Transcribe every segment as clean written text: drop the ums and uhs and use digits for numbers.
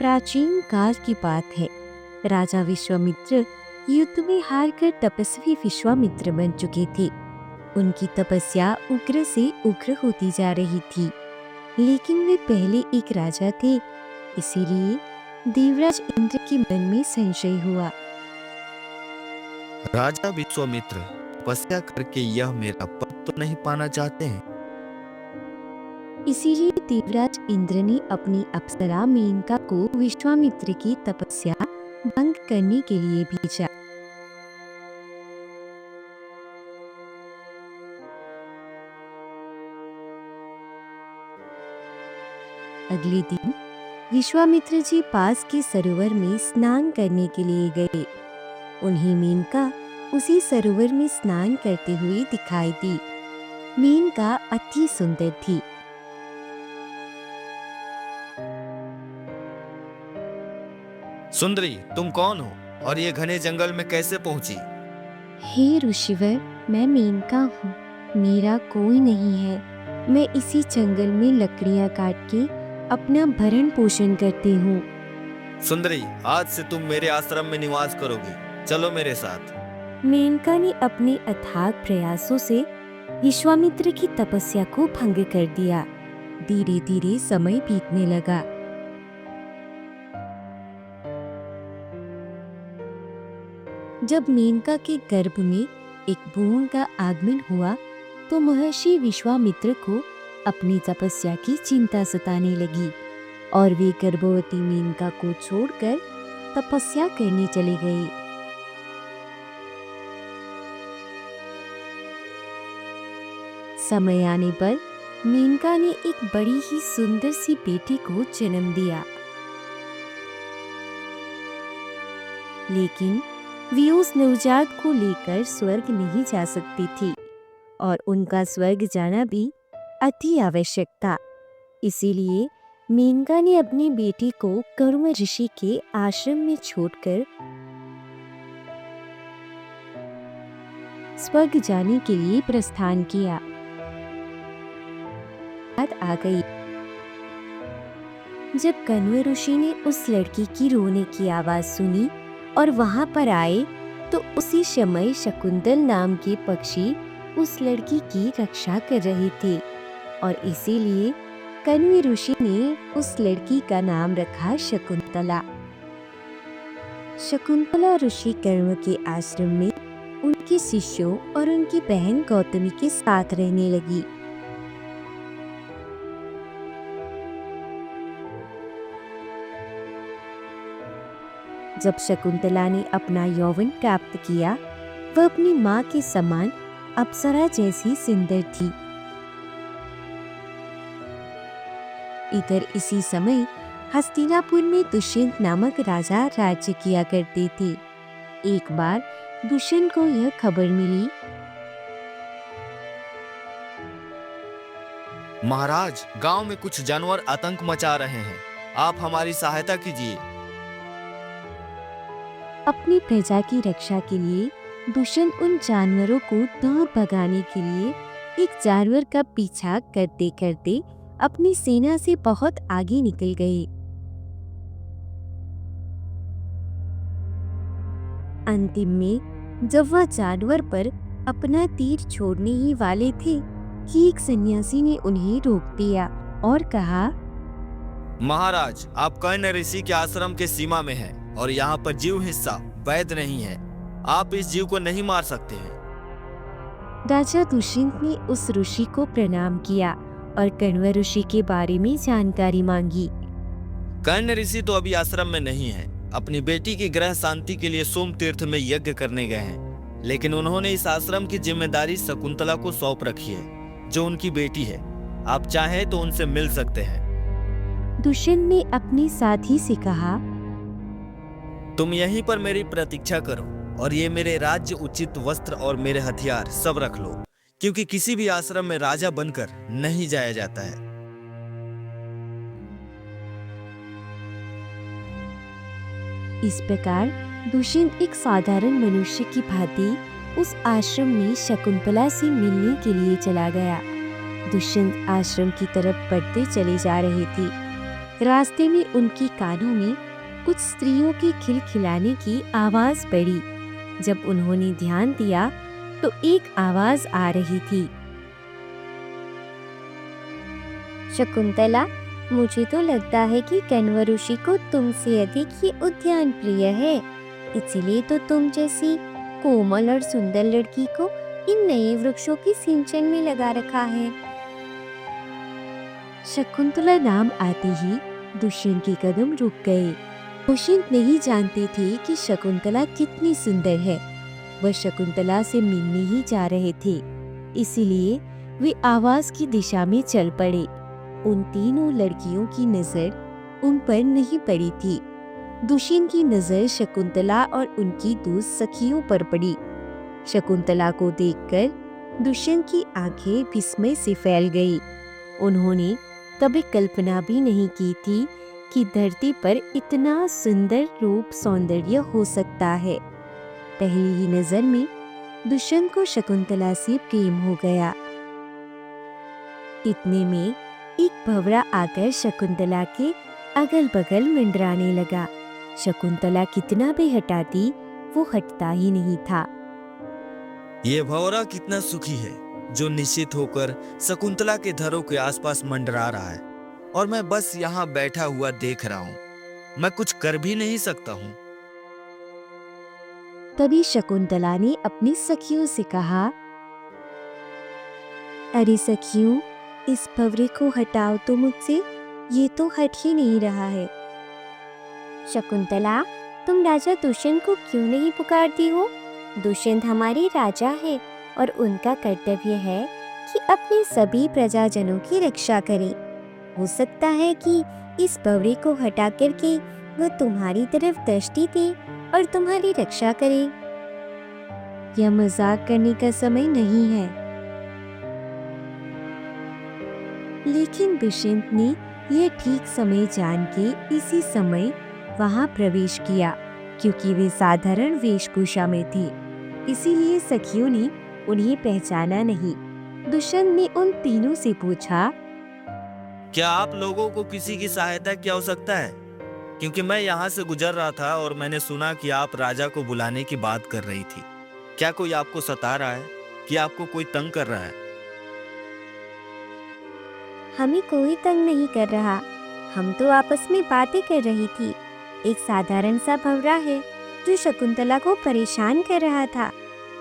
प्राचीन काल की बात है। राजा विश्वामित्र युद्ध में हारकर तपस्वी विश्वामित्र बन चुके थे। उनकी तपस्या उग्र से उग्र होती जा रही थी, लेकिन वे पहले एक राजा थे, इसीलिए देवराज इंद्र के मन में संशय हुआ। राजा विश्वामित्र तपस्या करके यह मेरा पद तो नहीं पाना चाहते हैं। इसीलिए देवराज इंद्र ने अपनी अप्सरा मेनका को विश्वामित्र की तपस्या भंग करने के लिए भेजा। अगले दिन विश्वामित्र जी पास के सरोवर में स्नान करने के लिए गए। उन्हें मेनका उसी सरोवर में स्नान करते हुए दिखाई दी। मेनका अति सुंदर थी। सुंदरी, तुम कौन हो और ये घने जंगल में कैसे पहुंची? हे ऋषिवर, मैं मेनका हूँ। मेरा कोई नहीं है। मैं इसी जंगल में लकड़ियाँ काट के अपना भरण पोषण करती हूँ। सुंदरी, आज से तुम मेरे आश्रम में निवास करोगी। चलो मेरे साथ। मेनका ने अपने अथाक प्रयासों से विश्वामित्र की तपस्या को भंग कर दिया। धीरे धीरे समय बीतने लगा। जब मेनका के गर्भ में एक भ्रूण का आगमन हुआ तो महर्षि विश्वामित्र को अपनी तपस्या की चिंता सताने लगी और वे गर्भवती मेनका को छोड़कर तपस्या करने चले गए। समय आने पर मेनका ने एक बड़ी ही सुंदर सी बेटी को जन्म दिया, लेकिन वे उस नवजात को लेकर स्वर्ग नहीं जा सकती थी और उनका स्वर्ग जाना भी अति आवश्यक था। इसीलिए मेनका ने अपनी बेटी को कर्म ऋषि के आश्रम में छोड़कर स्वर्ग जाने के लिए प्रस्थान किया। बात आ गई जब कण्व ऋषि ने उस लड़की की रोने की आवाज सुनी और वहां पर आए तो उसी समय शकुंतल नाम के पक्षी उस लड़की की रक्षा कर रहे थे और इसीलिए कण्व ऋषि ने उस लड़की का नाम रखा शकुंतला। शकुंतला ऋषि कर्म के आश्रम में उनके शिष्यों और उनकी बहन गौतमी के साथ रहने लगी। जब शकुंतला ने अपना यौवन प्राप्त किया, वह अपनी माँ के समान अप्सरा जैसी सुंदर थी। इधर इसी समय हस्तिनापुर में दुष्यंत नामक राजा राज्य किया करते थे। एक बार दुष्यंत को यह खबर मिली, महाराज, गांव में कुछ जानवर आतंक मचा रहे हैं। आप हमारी सहायता कीजिए। अपनी प्रजा की रक्षा के लिए दुष्यंत उन जानवरों को दूर भगाने के लिए एक जानवर का पीछा करते करते अपनी सेना से बहुत आगे निकल गए। अंतिम में जब वह जानवर पर अपना तीर छोड़ने ही वाले थे कि एक सन्यासी ने उन्हें रोक दिया और कहा, महाराज, आप कर्ण ऋषि के आश्रम के सीमा में हैं और यहाँ पर जीव हिस्सा वैध नहीं है। आप इस जीव को नहीं मार सकते हैं। राजा दुष्यंत ने उस ऋषि को प्रणाम किया और कण्व ऋषि के बारे में जानकारी मांगी। कर्ण ऋषि तो अभी आश्रम में नहीं है। अपनी बेटी की ग्रह शांति के लिए सोम तीर्थ में यज्ञ करने गए हैं, लेकिन उन्होंने इस आश्रम की जिम्मेदारी शकुंतला को सौंप रखी है, जो उनकी बेटी है। आप चाहें तो उनसे मिल सकते हैं। दुष्यंत ने अपने साथी से कहा, तुम यहीं पर मेरी प्रतीक्षा करो और ये मेरे राज्य उचित वस्त्र और मेरे हथियार सब रख लो, क्योंकि किसी भी आश्रम में राजा बनकर नहीं जाया जाता है। इस प्रकार दुष्यंत एक साधारण मनुष्य की भांति उस आश्रम में शकुंतला से मिलने के लिए चला गया। दुष्यंत आश्रम की तरफ बढ़ते चले जा रहे थे। रास्ते में उनके कानों में कुछ स्त्रियों के खिलखिलाने की आवाज पड़ी। जब उन्होंने ध्यान दिया तो एक आवाज आ रही थी। शकुंतला, मुझे तो लगता है कि कण्व ऋषि को तुमसे अधिक ये उद्यान प्रिय है, इसीलिए तो तुम जैसी कोमल और सुंदर लड़की को इन नए वृक्षों के सिंचन में लगा रखा है। शकुंतला नाम आते ही दुष्यंत के कदम रुक गए। दुष्यंत नहीं जानते थे कि शकुंतला कितनी सुंदर है। वह शकुंतला से मिलने ही जा रहे थे, इसीलिए वे आवाज की दिशा में चल पड़े। उन तीनों लड़कियों की नजर उन पर नहीं पड़ी थी। दुष्यंत की नजर शकुंतला और उनकी दोस्त सखियों पर पड़ी। शकुंतला को देखकर दुष्यंत की आंखें विस्मय से फैल गई। उन्होंने कभी कल्पना भी नहीं की थी कि धरती पर इतना सुंदर रूप सौंदर्य हो सकता है। पहली ही नजर में दुष्यंत को शकुंतला से प्रेम हो गया। इतने में एक भंवरा आकर शकुंतला के अगल बगल मंडराने लगा। शकुंतला कितना भी हटाती, वो हटता ही नहीं था। ये भंवरा कितना सुखी है, जो निश्चित होकर शकुंतला के धरों के आसपास मंडरा रहा है, और मैं बस यहाँ बैठा हुआ देख रहा हूँ। मैं कुछ कर भी नहीं सकता हूँ। तभी शकुंतला ने अपनी सखियों से कहा, अरे सखियों, इस भंवरे को हटाओ तो मुझसे, ये तो हट ही नहीं रहा है। शकुंतला, तुम राजा दुष्यंत को क्यों नहीं पुकारती हो? दुष्यंत हमारे राजा है और उनका कर्तव्य है कि अपने सभी प्रजाजनों की रक्षा करे। हो सकता है कि इस भंवरे को हटा करके वह तुम्हारी तरफ दृष्टि दे और तुम्हारी रक्षा करे। यह मजाक करने का समय नहीं है। लेकिन दुष्यंत ने यह ठीक समय जान के इसी समय वहां प्रवेश किया, क्योंकि वे साधारण वेशभूषा में थे, इसीलिए सखियों ने उन्हें पहचाना नहीं। दुष्यंत ने उन तीनों से पूछा, क्या आप लोगों को किसी की सहायता की आवश्यकता है? क्योंकि मैं यहाँ से गुजर रहा था और मैंने सुना कि आप राजा को बुलाने की बात कर रही थी। क्या कोई आपको सता रहा है कि आपको कोई तंग कर रहा है? हमें कोई तंग नहीं कर रहा, हम तो आपस में बातें कर रही थी। एक साधारण सा भंवरा है जो शकुंतला को परेशान कर रहा था,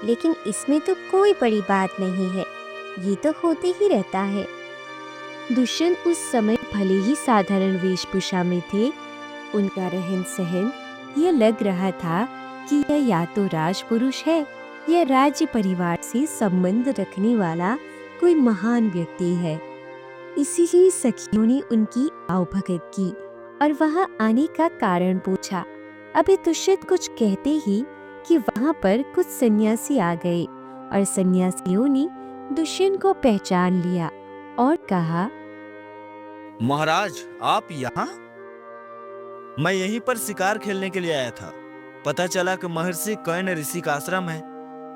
लेकिन इसमें तो कोई बड़ी बात नहीं है, ये तो होते ही रहता है। दुष्यंत उस समय भले ही साधारण वेशभूषा में थे, उनका रहन सहन यह लग रहा था कि यह या तो राजपुरुष है या राज्य परिवार से संबंध रखने वाला कोई महान व्यक्ति है। इसीलिए सखियों ने उनकी आवभगत की और वहां आने का कारण पूछा। अभी दुष्यंत कुछ कहते ही कि वहां पर कुछ सन्यासी आ गए और सन्यासियों ने दुष्यंत को पहचान लिया और कहा, महाराज, आप यहाँ? मैं यहीं पर शिकार खेलने के लिए आया था। पता चला कि महर्षि कर्ण ऋषि का आश्रम है,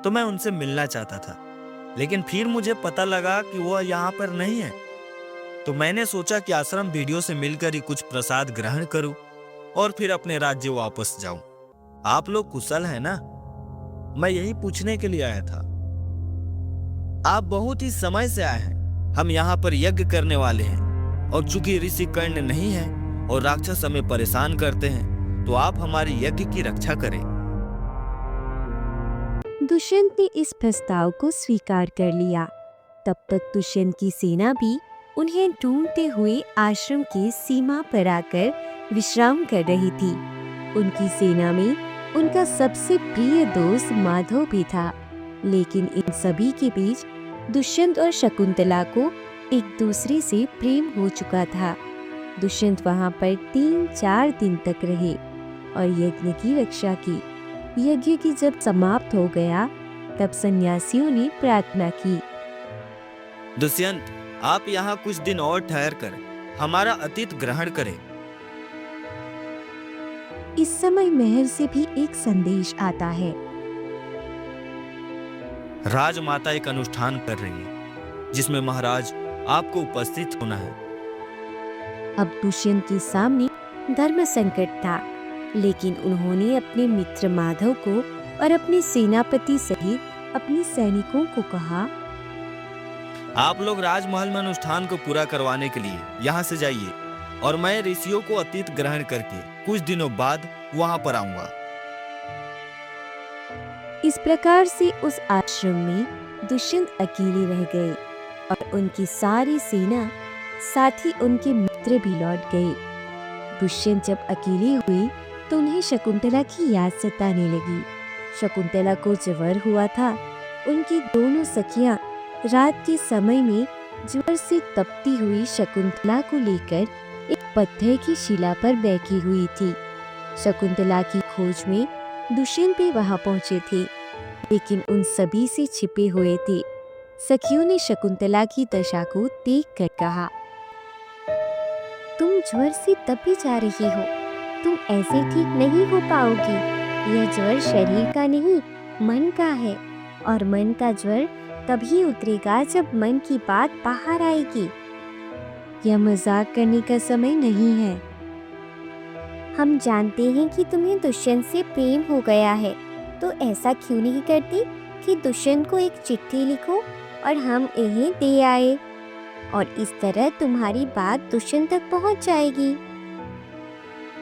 तो मैं उनसे मिलना चाहता था, लेकिन फिर मुझे पता लगा कि वह यहाँ पर नहीं है। तो मैंने सोचा कि आश्रम वीडियो से मिलकर ही कुछ प्रसाद ग्रहण करूं और फिर अपने राज्य वापस जाऊं। आप लोग कुशल हैं ना? मैं यही पूछने के लिए आया था। आप बहुत ही समय से आए हैं। हम यहाँ पर यज्ञ करने वाले हैं, और चूंकि ऋषि कर्ण नहीं है और राक्षस हमें परेशान करते हैं, तो आप हमारे यज्ञ की रक्षा करें। दुष्यंत ने इस प्रस्ताव को स्वीकार कर लिया। तब तक दुष्यंत की सेना भी उन्हें ढूंढते हुए आश्रम के सीमा पर आकर विश्राम कर रही थी। उनकी सेना में उनका सबसे प्रिय दोस्त माधव भी था, लेकिन इन सभी के बीच दुष्यंत और शकुंतला को एक दूसरे से प्रेम हो चुका था। दुष्यंत वहां पर 3-4 दिन तक रहे और यज्ञ की रक्षा की। यज्ञ की जब समाप्त हो गया, तब सन्यासियों ने प्रार्थना की, दुष्यंत, आप यहाँ कुछ दिन और ठहर कर हमारा अतिथि ग्रहण करें। इस समय महल से भी एक संदेश आता है। राजमाता एक अनुष्ठान कर रही है, जिसमें महाराज आपको उपस्थित होना है। अब दुष्यंत के सामने धर्म संकट था, लेकिन उन्होंने अपने मित्र माधव को और अपने सेनापति सहित अपने सैनिकों को कहा, आप लोग राजमहल में अनुष्ठान को पूरा करवाने के लिए यहाँ से जाइए और मैं ऋषियों को अतीत ग्रहण करके कुछ दिनों बाद वहाँ पर आऊंगा। इस प्रकार से उस आश्रम में दुष्यंत अकेले रह गए और उनकी सारी सेना, साथ ही उनके मित्र भी लौट गए। दुष्यंत जब अकेले हुए तो उन्हें शकुंतला की याद सताने लगी। शकुंतला को ज्वर हुआ था। उनकी दोनों सखियां रात के समय में ज्वर से तपती हुई शकुंतला को लेकर एक पत्थर की शिला पर बैठी हुई थी। शकुंतला की खोज में दुष्यंत भी वहां पहुंचे थे, लेकिन उन सभी से छिपे हुए थे। सखियों ने शकुंतला की दशा को देखकर कहा, तुम ज्वर से तपी जा रही हो, तुम ऐसे ठीक नहीं हो पाओगी। यह ज्वर शरीर का नहीं, मन का है, और मन का ज्वर तभी उतरेगा जब मन की बात बाहर आएगी। यह मजाक करने का समय नहीं है। हम जानते हैं कि तुम्हें दुष्यंत से प्रेम हो गया है, तो ऐसा क्यों नहीं करती कि दुष्यंत को एक चिट्ठी लिखो और हम इन्हें दे आए, और इस तरह तुम्हारी बात दुष्यंत तक पहुंच जाएगी।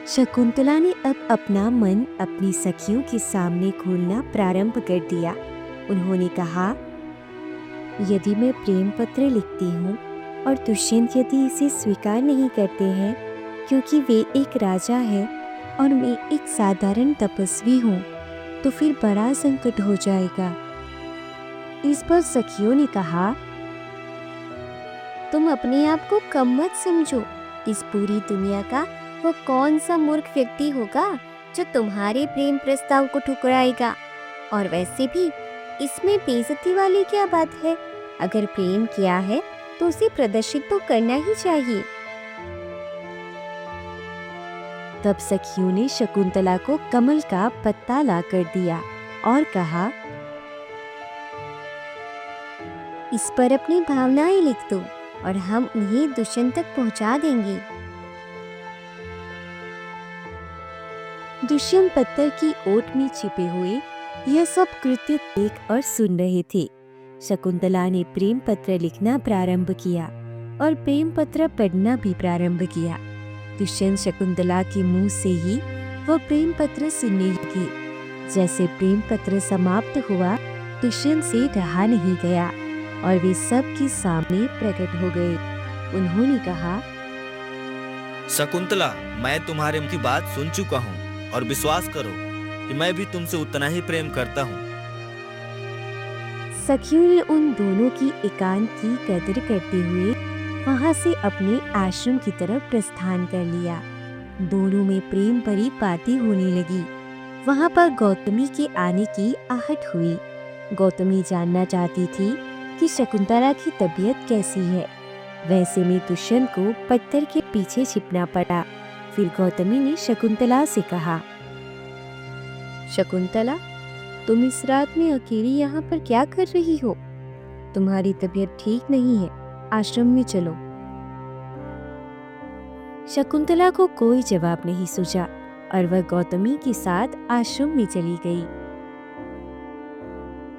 शकुंतला ने अब अपना मन अपनी सखियों के सामने खोलना प्रारंभ कर दिया। उन्होंने कहा, यदि मैं प्रेम पत्र लिखती हूँ और दुष्यंत यदि इसे स्वीकार नहीं करते हैं, क्योंकि वे एक राजा है और मैं एक साधारण तपस्वी हूँ, तो फिर बड़ा संकट हो जाएगा। इस पर सखियों ने कहा, तुम अपने आप को कम मत समझो। इस पूरी दुनिया का वो कौन सा मूर्ख व्यक्ति होगा जो तुम्हारे प्रेम प्रस्ताव को ठुकराएगा। और वैसे भी इसमें बेइज्जती वाली क्या बात है। अगर प्रेम किया है तो उसे प्रदर्शित तो करना ही चाहिए। तब सखियों ने शकुंतला को कमल का पत्ता ला कर दिया और कहा, इस पर अपनी भावनाएं लिख दो और हम उन्हें दुष्यंत तक पहुंचा देंगे। दुष्यंत पत्थर की ओट में छिपे हुए यह सब कृत्य देख और सुन रहे थे। शकुंतला ने प्रेम पत्र लिखना प्रारंभ किया और प्रेम पत्र पढ़ना भी प्रारंभ किया। दुष्यंत शकुंतला के मुंह से ही वह प्रेम पत्र सुनने लगे। जैसे प्रेम पत्र समाप्त हुआ, दुष्यंत से रहा नहीं गया और वे सब के सामने प्रकट हो गए। उन्होंने कहा, शकुंतला, मैं तुम्हारे की बात सुन चुका हूँ और विश्वास करो कि मैं भी तुमसे उतना ही प्रेम करता हूँ। सखियों ने उन दोनों की एकांत की कदर करते हुए वहां से अपने आश्रम की तरफ प्रस्थान कर लिया। दोनों में प्रेम भरी बातें होने लगी। वहां पर गौतमी के आने की आहट हुई। गौतमी जानना चाहती थी कि शकुंतला की तबीयत कैसी है। वैसे में दुष्यंत को पत्थर के पीछे छिपना पड़ा। फिर गौतमी ने शकुंतला से कहा, शकुंतला, तुम इस रात में अकेली यहाँ पर क्या कर रही हो? तुम्हारी तबीयत ठीक नहीं है, आश्रम में चलो। शकुंतला को कोई जवाब नहीं सूझा और वह गौतमी के साथ आश्रम में चली गई।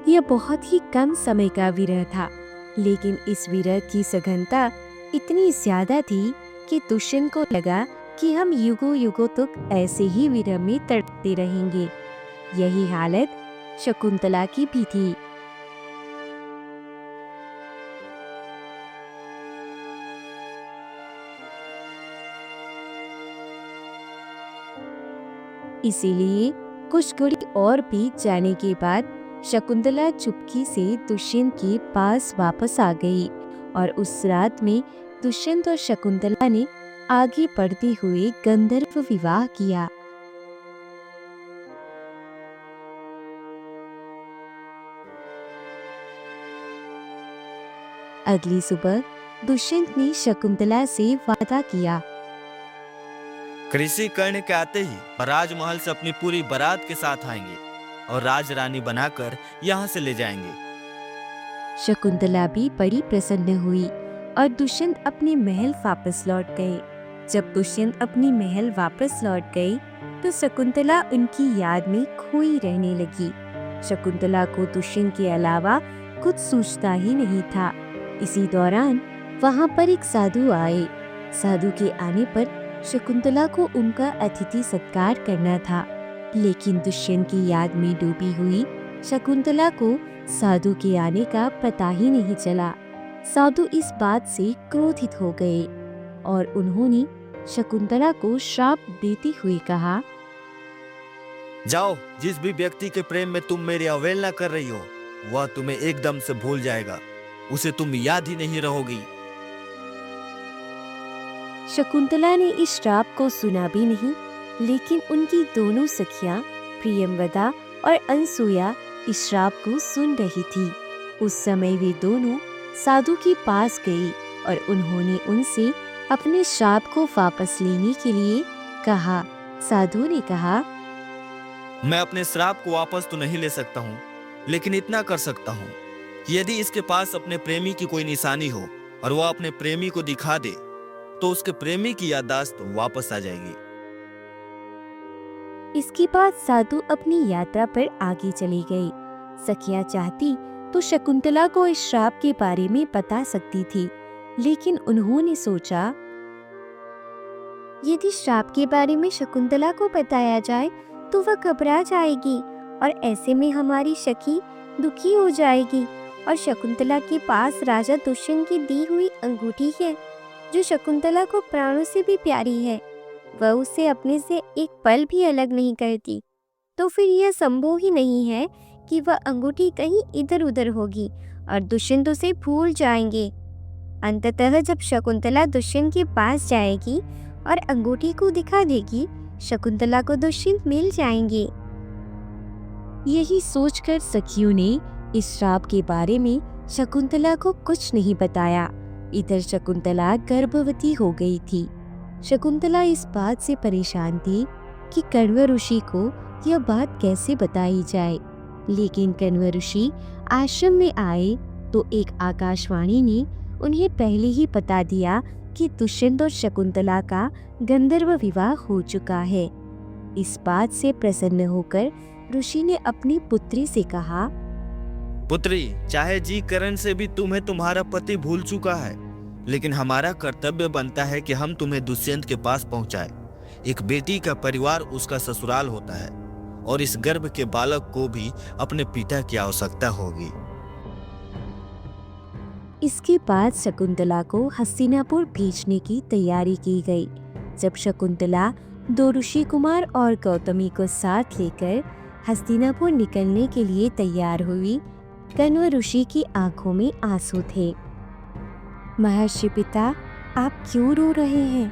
यह बहुत ही कम समय का विरह था, लेकिन इस विरह की सघनता इतनी ज्यादा थी कि दुष्यंत को लगा कि हम युगों युगों तक ऐसे ही विरह में तड़पते रहेंगे। यही हालत शकुंतला की भी थी। इसीलिए कुछ घड़ी और बीत जाने के बाद शकुंतला चुपकी से दुष्यंत के पास वापस आ गई और उस रात में दुष्यंत और शकुंतला ने आगे बढ़ते हुए गंधर्व विवाह किया। अगली सुबह दुष्यंत ने शकुंतला से वादा किया, कृषि कर्ण के आते ही राजमहल से अपनी पूरी बारात के साथ आएंगे और राजरानी बनाकर यहाँ से ले जाएंगे। शकुंतला भी बड़ी प्रसन्न हुई और दुष्यंत अपने महल वापस लौट गए। जब दुष्यंत अपनी महल वापस लौट गई तो शकुंतला उनकी याद में खोई रहने लगी। शकुंतला को दुष्यंत के अलावा कुछ सूझता ही नहीं था। इसी दौरान वहां पर एक साधु आए। साधु के आने पर शकुंतला को उनका अतिथि सत्कार करना था, लेकिन दुष्यंत की याद में डूबी हुई शकुंतला को साधु के आने का पता ही नहीं चला। साधु इस बात से क्रोधित हो गए और उन्होंने शकुंतला को श्राप देते हुए कहा, जाओ, जिस भी व्यक्ति के प्रेम में तुम मेरी अवहेलना कर रही हो वह तुम्हें एकदम से भूल जाएगा, उसे तुम याद ही नहीं रहोगी। शकुंतला ने इस श्राप को सुना भी नहीं, लेकिन उनकी दोनों सखियां प्रियंवदा और अनसुया इस श्राप को सुन रही थी। उस समय वे दोनों साधु के पास गई और उन्होंने उनसे अपने श्राप को वापस लेने के लिए कहा। साधु ने कहा, मैं अपने श्राप को वापस तो नहीं ले सकता हूँ, लेकिन इतना कर सकता हूँ कि यदि इसके पास अपने प्रेमी की कोई निशानी हो और वह अपने प्रेमी को दिखा दे तो उसके प्रेमी की याददाश्त वापस आ जाएगी। इसके बाद साधु अपनी यात्रा पर आगे चली गई। सखियां चाहती तो शकुंतला को इस श्राप के बारे में बता सकती थी, लेकिन उन्होंने सोचा, यदि श्राप के बारे में शकुंतला को बताया जाए तो वह घबरा जाएगी और ऐसे में हमारी सखी दुखी हो जाएगी। और शकुंतला के पास राजा दुष्यंत की दी हुई अंगूठी है जो शकुंतला को प्राणों से भी प्यारी है। वह उसे अपने से एक पल भी अलग नहीं करती, तो फिर यह संभव ही नहीं है कि वह अंगूठी कहीं इधर उधर होगी और दुष्यंत उसे भूल जाएंगे। अंततः जब शकुंतला दुष्यंत के पास जाएगी और अंगूठी को दिखा देगी, शकुंतला को दुष्यंत मिल जाएंगे। यही सोचकर सखियों ने इस श्राप के बारे में शकुंतला को कुछ नहीं बताया। इधर शकुंतला गर्भवती हो गई थी। शकुंतला इस बात से परेशान थी कि कण्व ऋषि को यह बात कैसे बताई जाए, लेकिन कण्व ऋषि आश्रम में आए तो एक आकाशवाणी ने उन्हें पहले ही बता दिया कि दुष्यंत और शकुंतला का गंधर्व विवाह हो चुका है। इस बात से प्रसन्न होकर ऋषि ने अपनी पुत्री से कहा, पुत्री, चाहे जी करण से भी तुम्हें तुम्हारा पति भूल चुका है, लेकिन हमारा कर्तव्य बनता है कि हम तुम्हें दुष्यंत के पास पहुंचाएं। एक बेटी का परिवार उसका ससुराल होता है और इस गर्भ के बालक को भी अपने पिता की आवश्यकता होगी। इसके बाद शकुंतला को हस्तिनापुर भेजने की तैयारी की गई। जब शकुंतला दो ऋषि कुमार और गौतमी को साथ लेकर हस्तिनापुर निकलने के लिए तैयार हुई, कण्व ऋषि की आंखों में आंसू थे। महर्षि पिता, आप क्यों रो रहे हैं?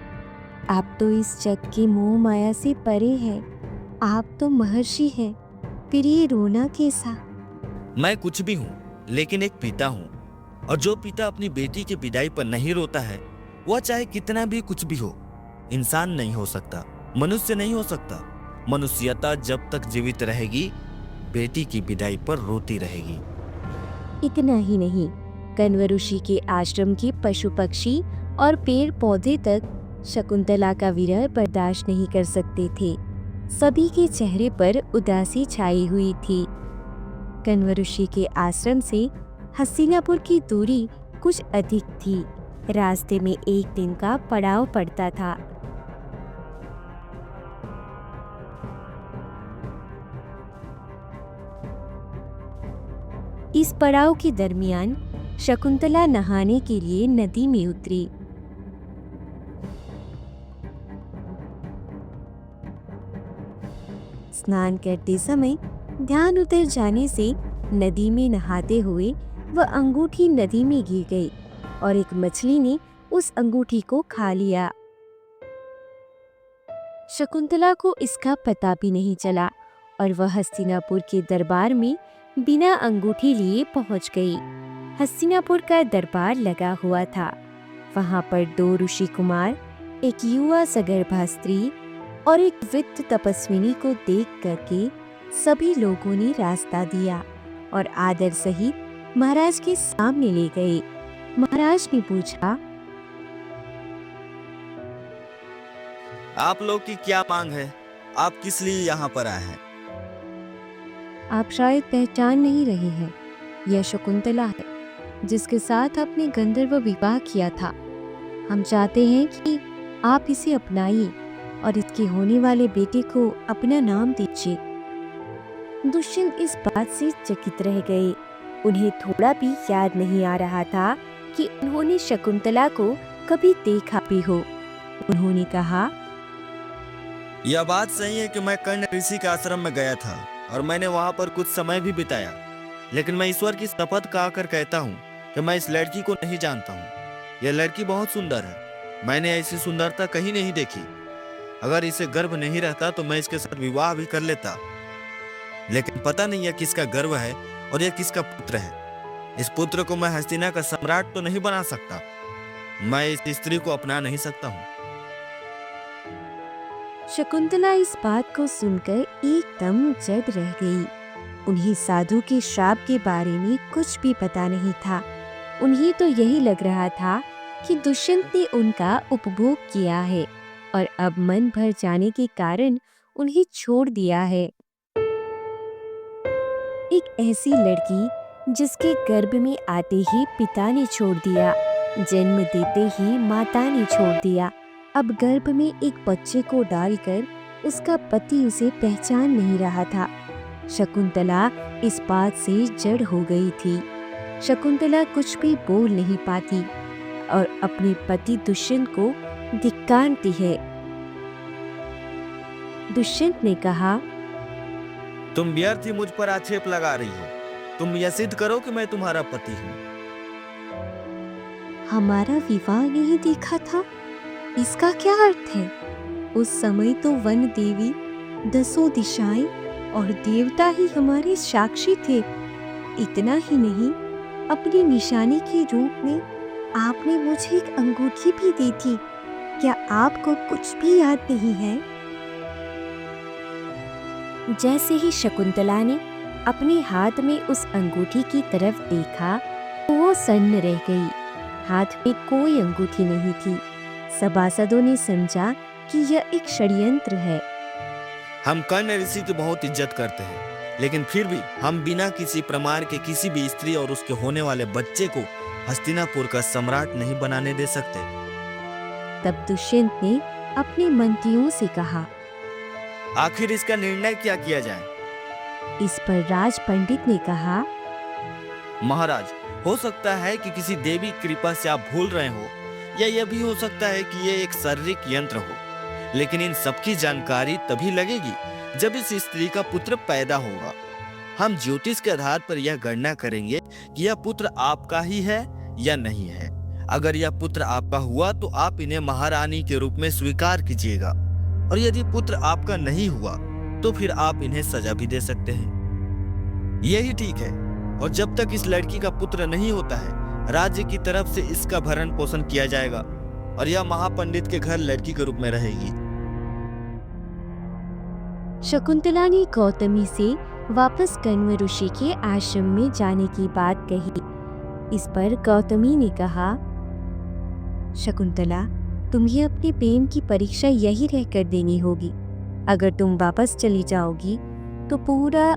आप तो इस जग की मोह माया से परे हैं। आप तो महर्षि हैं, फिर ये रोना कैसा? मैं कुछ भी हूँ, लेकिन एक पिता हूँ, और जो पिता अपनी बेटी की विदाई पर नहीं रोता है वह चाहे कितना भी कुछ भी हो इंसान नहीं हो सकता, मनुष्य नहीं हो सकता। मनुष्यता जब तक जीवित रहेगी बेटी की विदाई पर रोती रहेगी। इतना ही नहीं, कण्व ऋषि के आश्रम के पशु पक्षी और पेड़ पौधे तक शकुंतला का विरह बर्दाश्त नहीं कर सकते थे। सभी के चेहरे पर उदासी छाई हुई थी। कण्व ऋषि के आश्रम से हस्तिनापुर की दूरी कुछ अधिक थी। रास्ते में एक दिन का पड़ाव पड़ता था। इस पड़ाव के दरमियान शकुंतला नहाने के लिए नदी में उतरी। स्नान करते समय ध्यान उतर जाने से नदी में नहाते हुए वह अंगूठी नदी में गिर गई और एक मछली ने उस अंगूठी को खा लिया। शकुंतला को इसका पता भी नहीं चला और वह हस्तिनापुर के दरबार में बिना अंगूठी लिए पहुंच गई। हस्तिनापुर का दरबार लगा हुआ था। वहां पर दो ऋषि कुमार, एक युवा सगर्भा स्त्री और एक वृद्ध तपस्विनी को देख करके सभी लोगों ने रास्ता दिया और आदर सहित महाराज के सामने ले गए। महाराज ने पूछा, आप लोग की क्या मांग है? आप किस लिए यहाँ पर आए हैं? आप शायद पहचान नहीं रहे हैं, यह शकुंतला है जिसके साथ आपने गंधर्व विवाह किया था। हम चाहते हैं कि आप इसे अपनाइए और इसके होने वाले बेटे को अपना नाम दीजिए। दुष्यंत इस बात से चकित रह गए। उन्हें थोड़ा भी याद नहीं आ रहा था कि उन्होंने शकुंतला को कभी देखा भी हो। उन्होंने कहा, यह बात सही है कि मैं कर्ण ऋषि के आश्रम में गया था और मैंने वहां पर कुछ समय भी बिताया, लेकिन मैं ईश्वर की शपथ खाकर कहता हूँ कि मैं इस लड़की को नहीं जानता हूँ। यह लड़की बहुत सुंदर है, मैंने ऐसी सुंदरता कहीं नहीं देखी। अगर इसे गर्भ नहीं रहता तो मैं इसके साथ विवाह भी कर लेता, लेकिन पता नहीं यह किसका गर्व है और यह किसका पुत्र है। इस पुत्र को मैं हस्तिना का सम्राट तो नहीं बना सकता, मैं इस स्त्री को अपना नहीं सकता हूँ। शकुंतला इस बात को सुनकर एकदम जद रह गई। उन्हें साधु के श्राप के बारे में कुछ भी पता नहीं था। उन्हें तो यही लग रहा था कि दुष्यंत ने उनका उपभोग किया है और अब मन भर जाने के कारण उन्हें छोड़ दिया है। एक ऐसी लड़की जिसके गर्भ में आते ही पिता ने छोड़ दिया, जन्म देते ही माता ने छोड़ दिया, अब गर्भ में एक बच्चे को डालकर उसका पति उसे पहचान नहीं रहा था। शकुंतला इस बात से जड़ हो गई थी। शकुंतला कुछ भी बोल नहीं पाती और अपने पति दुष्यंत को धिक्कारती है। दुष्यंत ने कहा, तुम व्यर्थ ही मुझ पर आक्षेप लगा रही हो। तुम यह सिद्ध करो कि मैं तुम्हारा पति हूँ। हमारा विवाह नहीं देखा था, इसका क्या अर्थ है? उस समय तो वन देवी, दसों दिशाएं और देवता ही हमारे साक्षी थे। इतना ही नहीं, अपनी निशानी के रूप में आपने मुझे एक अंगूठी भी दी थी। क्या आपको कुछ भी याद नहीं है? जैसे ही शकुंतला ने अपने हाथ में उस अंगूठी की तरफ देखा, वो सन्न रह गई। हाथ में कोई अंगूठी नहीं थी। सभासदों ने समझा कि यह एक षड्यंत्र है। हम कर्ण ऋषि की बहुत इज्जत करते हैं, लेकिन फिर भी हम बिना किसी प्रमाण के किसी भी स्त्री और उसके होने वाले बच्चे को हस्तिनापुर का सम्राट नहीं बनाने दे सकते। तब दुष्यंत ने अपने मंत्रियों से कहा, आखिर इसका निर्णय क्या किया जाए? इस पर राज पंडित ने कहा, महाराज, हो सकता है कि किसी देवी कृपा से आप भूल रहे हो, या यह भी हो सकता है कि यह एक शारीरिक यंत्र हो, लेकिन इन सबकी जानकारी तभी लगेगी जब इस स्त्री का पुत्र पैदा होगा। हम ज्योतिष के आधार पर यह गणना करेंगे कि यह पुत्र आपका ही है या नहीं है। अगर यह पुत्र आपका हुआ तो आप इन्हें महारानी के रूप में स्वीकार कीजिएगा, और यदि पुत्र आपका नहीं हुआ तो फिर आप इन्हें सजा भी दे सकते हैं। यही ठीक है। और जब तक इस लड़की का पुत्र नहीं होता है, राज्य की तरफ से इसका भरण पोषण किया जाएगा और यह महापंडित के घर लड़की के रूप में रहेगी। शकुंतला ने गौतमी से वापस कण्व ऋषि के आश्रम में जाने की बात कही। इस पर गौतमी ने कहा, शकुंतला, तुम्हें अपने प्रेम की परीक्षा यही रहकर देनी होगी। अगर तुम वापस चली जाओगी तो पूरा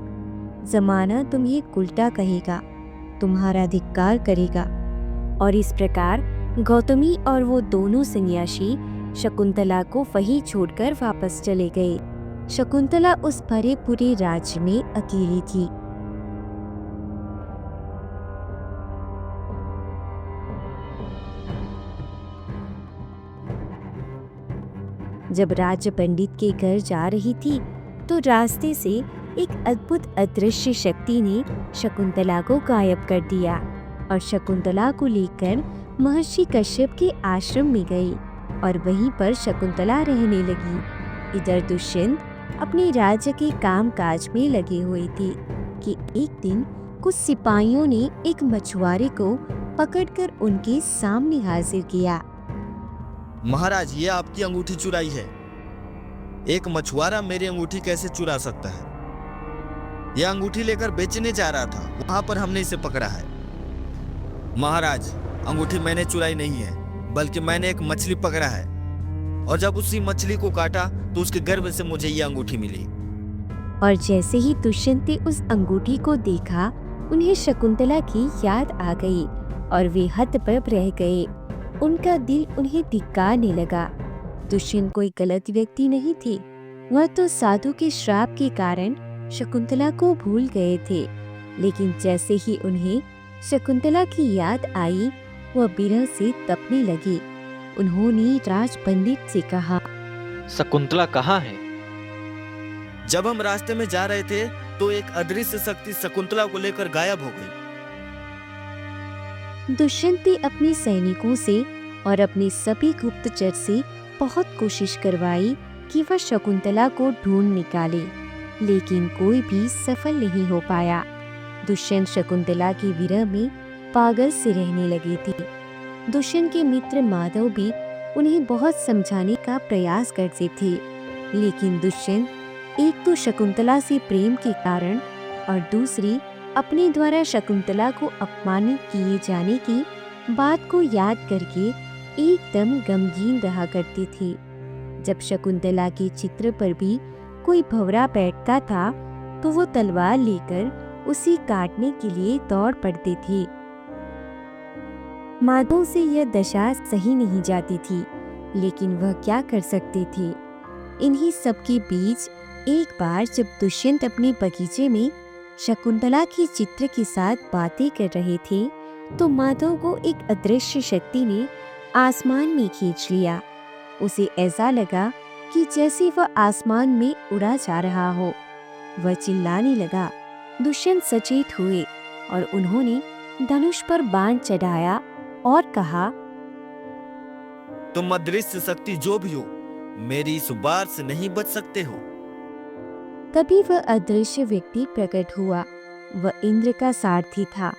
जमाना तुम्हें उल्टा कहेगा, तुम्हारा धिक्कार करेगा। और इस प्रकार गौतमी और वो दोनों सन्यासी शकुंतला को वहीं छोड़कर वापस चले गए। शकुंतला उस भरे पूरे राज्य में अकेली थी। जब राज्य पंडित के घर जा रही थी तो रास्ते से एक अद्भुत अदृश्य शक्ति ने शकुंतला को गायब कर दिया और शकुंतला को लेकर महर्षि कश्यप के आश्रम में गई और वहीं पर शकुंतला रहने लगी। इधर दुष्यंत अपने राज्य के कामकाज में लगे हुए थे कि एक दिन कुछ सिपाहियों ने एक मछुआरे को पकड़कर उनके सामने हाजिर किया। महाराज, ये आपकी अंगूठी चुराई है। एक मछुआरा मेरी अंगूठी कैसे चुरा सकता है? यह अंगूठी लेकर बेचने जा रहा था, वहां पर हमने इसे पकड़ा है। महाराज, अंगूठी मैंने चुराई नहीं है, बल्कि मैंने एक मछली पकड़ा है। और जब उसी मछली को काटा तो उसके गर्भ से मुझे ये अंगूठी मिली। और जैसे ही दुष्यंत ने उस अंगूठी को देखा, उन्हें शकुंतला की याद आ गई और वे हतप्रभ रह गए। उनका दिल उन्हें धिक्कारने लगा। दुष्यंत कोई गलत व्यक्ति नहीं थे, वह तो साधु के श्राप के कारण शकुंतला को भूल गए थे। लेकिन जैसे ही उन्हें शकुंतला की याद आई, वह विरह से तपने लगे। उन्होंने राज पंडित से कहा, शकुंतला कहाँ है? जब हम रास्ते में जा रहे थे तो एक अदृश्य शक्ति शकुंतला को लेकर गायब हो गई। दुष्यंत ने अपने सैनिकों से और अपने सभी गुप्तचर से बहुत कोशिश करवाई कि वह शकुंतला को ढूंढ निकाले, लेकिन कोई भी सफल नहीं हो पाया। दुष्यंत शकुंतला की विरह में पागल से रहने लगे थे। दुष्यंत के मित्र माधव भी उन्हें बहुत समझाने का प्रयास करते थे, लेकिन दुष्यंत एक तो शकुंतला से प्रेम के कारण और दूसरी अपने द्वारा शकुंतला को अपमानित किए जाने की बात को याद करके एकदम गमगीन रहा करते थे। जब शकुंतला के चित्र पर भी कोई भंवरा बैठता था तो वो तलवार लेकर उसे काटने के लिए दौड़ पड़ते थे। माधव से यह दशा सही नहीं जाती थी, लेकिन वह क्या कर सकते थे। इन्हीं सबके बीच एक बार जब दुष्यंत अपने बगीचे में शकुंतला के चित्र के साथ बातें कर रहे थे तो माधव को एक अदृश्य शक्ति ने आसमान में खींच लिया। उसे ऐसा लगा कि जैसे वह आसमान में उड़ा जा रहा हो। वह चिल्लाने लगा। दुष्यंत सचेत हुए और उन्होंने धनुष पर बाण चढ़ाया और कहा, तुम अदृश्य शक्ति जो भी हो, मेरी इस वार से नहीं बच सकते हो। तभी वह अदृश्य व्यक्ति प्रकट हुआ। वह इंद्र का सारथी था।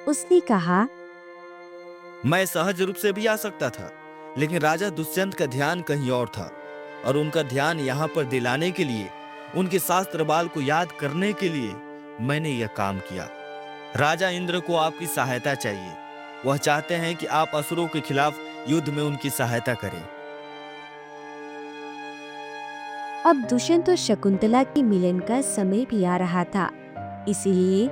उसने कहा, मैं सहज रूप से भी आ सकता था, लेकिन राजा दुष्यंत का ध्यान कहीं और था और उनका ध्यान यहाँ पर दिलाने के लिए, उनके शास्त्र बाल को याद करने के लिए मैंने यह काम किया। राजा इंद्र को आपकी सहायता चाहिए। वह चाहते हैं कि आप असुरों के खिलाफ युद्ध में उनकी सहायता करें। अब दुष्यंत और शकुंतला के मिलन का समय भी आ रहा था। इसलिए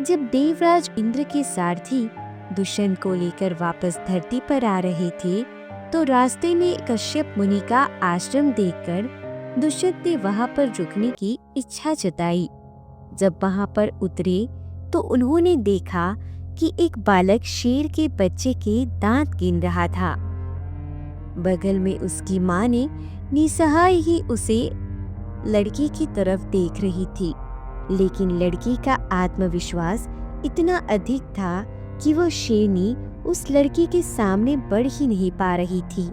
जब देवराज इंद्र के सारथी दुष्यंत को लेकर वापस धरती पर आ रहे थे तो रास्ते में कश्यप मुनि का आश्रम देखकर दुष्यंत ने वहां पर रुकने की इच्छा जताई। जब वहां पर उतरे तो उन्होंने देखा कि एक बालक शेर के बच्चे के दांत गिन रहा था। बगल में उसकी माँ ने निसहाय ही उसे लड़की की तरफ देख रही थी, लेकिन लड़की का आत्मविश्वास इतना अधिक था कि वह शेरनी उस लड़की के सामने बढ़ ही नहीं पा रही थी।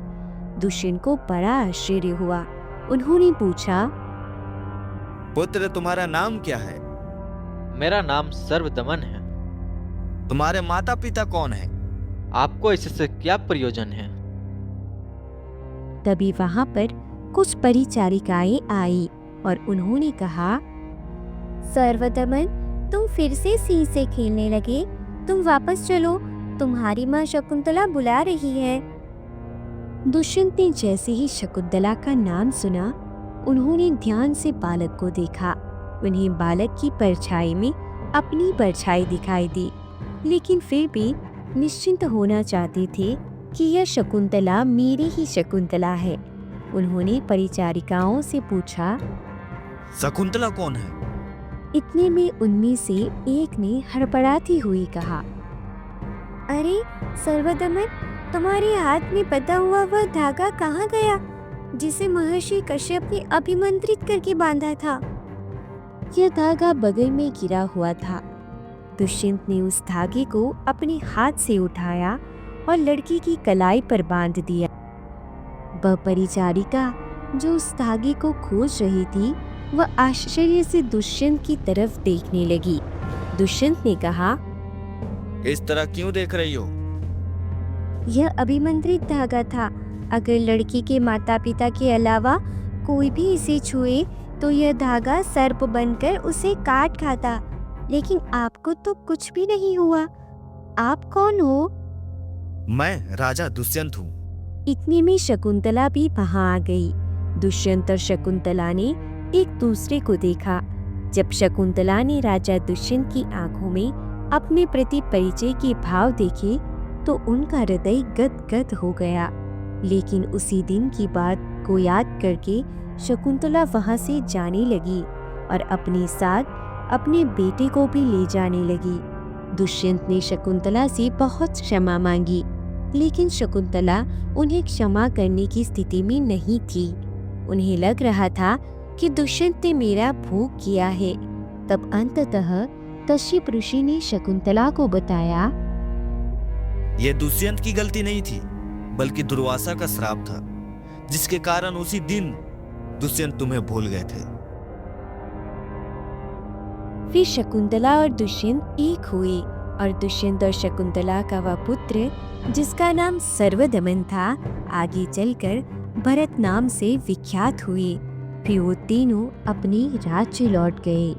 दुष्यंत को बड़ा आश्चर्य हुआ। उन्होंने पूछा, पुत्र, तुम्हारा नाम क्या है? मेरा नाम सर्वदमन है। तुम्हारे माता पिता कौन है? आपको इससे क्या प्रयोजन है? तभी वहां पर कुछ परिचारिकाएं आई और उन्होंने कहा, सर्वदमन, तुम फिर से सिंह से खेलने लगे। तुम वापस चलो, तुम्हारी माँ शकुंतला बुला रही है। दुष्यंत ने जैसे ही शकुंतला का नाम सुना, उन्होंने ध्यान से बालक को देखा। उन्हें बालक की परछाई में अपनी परछाई दिखाई दी, लेकिन फिर भी निश्चिंत होना चाहते थे कि यह शकुंतला मेरी ही शकुंतला है। उन्होंने परिचारिकाओं से पूछा, शकुंतला कौन है? इतने में उनमें से एक ने हड़बड़ाती हुई कहा, अरे सर्वदमन, तुम्हारे हाथ में बंधा हुआ वह धागा कहाँ गया जिसे महर्षि कश्यप ने अभिमंत्रित करके बांधा था? यह धागा बगल में गिरा हुआ था। दुष्यंत ने उस धागे को अपने हाथ से उठाया और लड़की की कलाई पर बांध दिया। वह परिचारिका जो उस धागे को खोज रही थी, वह आश्चर्य से दुष्यंत की तरफ देखने लगी। दुष्यंत ने कहा, इस तरह क्यों देख रही हो? यह अभिमंत्रित धागा था। अगर लड़की के माता पिता के अलावा कोई भी इसे छुए तो यह धागा सर्प बनकर उसे काट खाता, लेकिन आपको तो कुछ भी नहीं हुआ। आप कौन हो? मैं राजा दुष्यंत हूँ। इतने में शकुंतला भी वहां आ गई। दुष्यंत और शकुंतला ने एक दूसरे को देखा। जब शकुंतला ने राजा दुष्यंत की आंखों में अपने प्रति परिचय के भाव देखे तो उनका हृदय गदगद हो गया। लेकिन उसी दिन की बात को याद करके शकुंतला वहां से जाने लगी और अपने साथ अपने बेटे को भी ले जाने लगी। दुष्यंत ने शकुंतला से बहुत क्षमा मांगी, लेकिन शकुंतला उन्हें क्षमा करने की स्थिति में नहीं थी। उन्हें लग रहा था कि दुष्यंत ने मेरा भोग किया है। तब अंततः कश्यप ऋषि ने शकुंतला को बताया, यह दुष्यंत की गलती नहीं थी, बल्कि दुर्वासा का श्राप था, जिसके कारण उसी दिन दुष्यंत तुम्हें भूल गए थे। फिर शकुंतला और दुष्यंत एक हुए और दुष्यंत और शकुंतला का वह पुत्र, जिसका नाम सर्वदमन था, आगे चलकर भरत नाम से विख्यात हुए। फिर वो तीनों अपने राज्य लौट गए।